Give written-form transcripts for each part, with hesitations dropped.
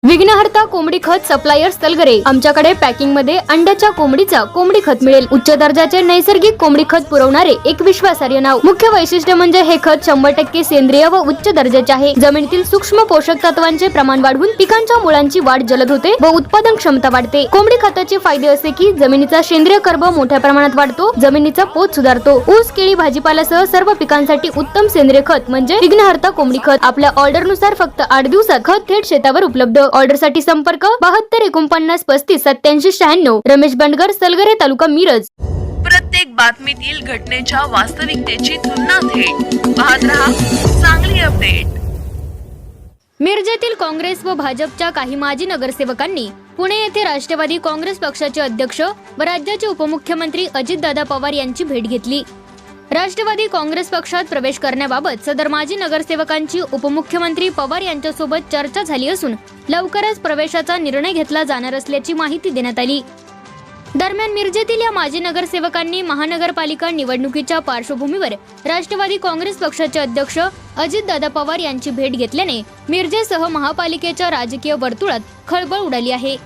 विघ्नहर्ता कोंबडी खत सप्लायर सलगरे आमच्याकडे पॅकिंग मध्ये अंड्याच्या कोंबडीचा कोंबडी खत मिळेल। उच्च दर्जाचे नैसर्गिक कोंबडी खत पुरवणारे एक विश्वासार्ह नाव। मुख्य वैशिष्ट्य म्हणजे हे खत 100% सेंद्रिय व उच्च दर्जाचे आहे। जमिनीतील सूक्ष्म पोषक तत्वांचे प्रमाण वाढवून पिकांच्या मुळांची वाढ जलद होते व उत्पादन क्षमता वाढते। कोंबडी खताचे फायदे असे की जमिनीचा सेंद्रिय कर्ब मोठ्या प्रमाणात वाढतो, जमिनीचा पोत सुधारतो। ऊस, केळी, भाजीपाल्यासह सर्व पिकांसाठी उत्तम सेंद्रिय खत म्हणजे विघ्नहर्ता कोंबडी खत। आपल्या ऑर्डर नुसार फक्त 8 दिवसात खत थेट शेतावर उपलब्ध। ऑर्डर साठी संपर्क 72 49 35 87 96। रमेश बंडगर, सलगरे, तालुका मिरज। प्रत्येक बातमीतील घटनेच्या वास्तविकतेची तुलना थेट पाहत रहा चांगली अपडेट। मिरजेतील काँग्रेस व भाजपच्या काही माजी नगरसेवकांनी पुणे येथे राष्ट्रवादी काँग्रेस पक्षाचे अध्यक्ष व राज्याचे उपमुख्यमंत्री अजितदादा पवार यांची भेट घेतली। राष्ट्रवादी काँग्रेस पक्षात प्रवेश करण्याबाबत सदर माजी नगरसेवकांची उपमुख्यमंत्री पवार यांच्यासोबत चर्चा झाली असून लवकरच प्रवेशाचा निर्णय घेतला जाणार असल्याची माहिती देण्यात आली। दरम्यान मिरजेतील या माजी नगरसेवकांनी महानगरपालिका निवडणुकीच्या पार्श्वभूमीवर राष्ट्रवादी काँग्रेस पक्षाचे अध्यक्ष अजितदादा पवार यांची भेट घेतल्याने मिरजेसह महापालिकेच्या राजकीय वर्तुळात खळबळ उडाली आहे।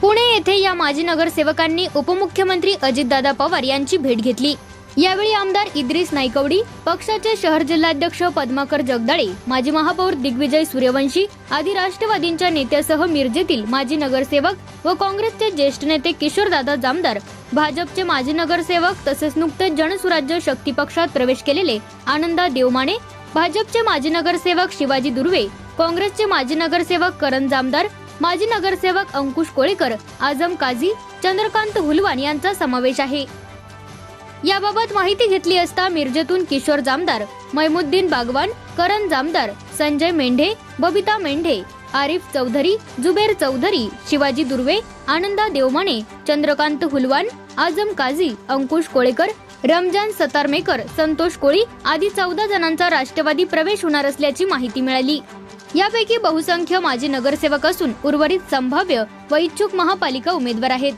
पुणे येथे या माजी नगरसेवकांनी उपमुख्यमंत्री अजितदादा पवार यांची भेट घेतली। यावेळी आमदार इद्रिस नाईकवडी, पक्षाचे शहर जिल्हाध्यक्ष पद्माकर जगदाळे, माजी महापौर दिग्विजय सूर्यवंशी आदी राष्ट्रवादींच्या नेत्यासह मिरजेतील माजी नगरसेवक व काँग्रेसचे ज्येष्ठ नेते किशोरदादा जामदार, भाजपचे माजी नगरसेवक तसेच नुकतेच जनसुराज्य शक्ती पक्षात प्रवेश केलेले आनंदा देवमाने, भाजपचे माजी नगरसेवक शिवाजी दुर्वे, काँग्रेसचे माजी नगरसेवक करण जामदार, माजी नगरसेवक अंकुश कोळेकर, आझम काझी, चंद्रकांत हुलवान यांचा समावेश आहे। याबाबत माहिती घेतली असता मिरजेतून किशोर जामदार, मैमुद्दीन बागवान, करण जामदार, संजय मेंढे, बबिता मेंढे, आरिफ चौधरी, जुबेर चौधरी, शिवाजी दुर्वे, आनंदा देवमाने, चंद्रकांत हुलवान, आझम काझी, अंकुश कोळेकर, रमजान सतारमेकर, संतोष कोळी आदी 14 जणांचा राष्ट्रवादी प्रवेश होणार असल्याची माहिती मिळाली। यापैकी बहुसंख्य माजी नगरसेवक असून उर्वरित संभाव्य व इच्छुक महापालिका उमेदवार आहेत।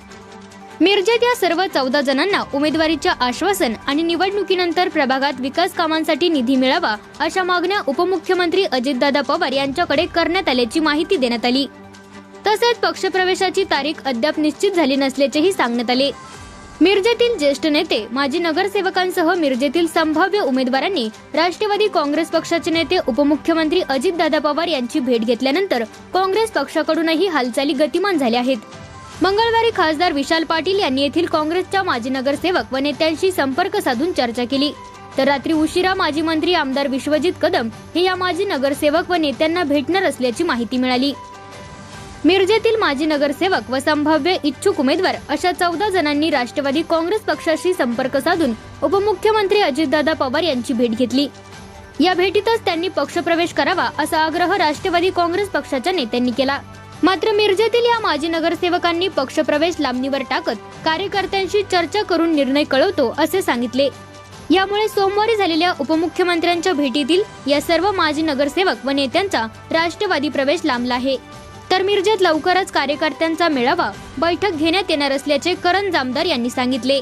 मिरजेत या सर्व 14 जणांना उमेदवारीचे आश्वासन आणि निवडणुकीनंतर प्रभागात विकास कामांसाठी निधी मिळावा अशा मागण्या उपमुख्यमंत्री अजितदादा पवार यांच्याकडे करण्यात आल्याची माहिती देण्यात आली। तसेच पक्षप्रवेशाची तारीख अद्याप निश्चित झाली नसल्याचेही सांगण्यात आले। मिरजेतील ज्येष्ठ नेते, माजी नगरसेवकांसह मिरजेतील संभाव्य उमेदवारांनी राष्ट्रवादी काँग्रेस पक्षाचे नेते उपमुख्यमंत्री अजितदादा पवार यांची भेट घेतल्यानंतर काँग्रेस पक्षाकडूनही हालचाली गतिमान झाल्या आहेत। मंगळवारी खासदार विशाल पाटील यांनी येथील काँग्रेसच्या माजी नगरसेवक व नेत्यांशी संपर्क साधून चर्चा केली, तर रात्री उशिरा माजी मंत्री आमदार विश्वजित कदम हे या माजी नगरसेवक व नेत्यांना भेटणार असल्याची माहिती मिळाली। मिरजेतील माजी नगरसेवक व संभाव्य इच्छुक उमेदवार अशा 14 जणांनी राष्ट्रवादी काँग्रेस पक्षाशी संपर्क साधून उपमुख्यमंत्री अजितदादा पवार यांची भेट घेतली। या भेटीतच त्यांनी पक्षप्रवेश करावा असा आग्रह राष्ट्रवादी काँग्रेस पक्षाच्या नेत्यांनी केला। मात्र मिरजेतील या माजी नगरसेवकांनी पक्षप्रवेश लांबणीवर टाकत कार्यकर्त्यांशी चर्चा करून निर्णय कळवतो असे सांगितले। यामुळे सोमवारी झालेल्या उपमुख्यमंत्र्यांच्या भेटीतील या सर्व माजी नगरसेवक व नेत्यांचा राष्ट्रवादी प्रवेश लांबला आहे। तर मिरजेत लवकरच कार्यकर्त्यांचा मेळावा बैठक घेण्यात येणार असल्याचे करण जामदार यांनी सांगितले।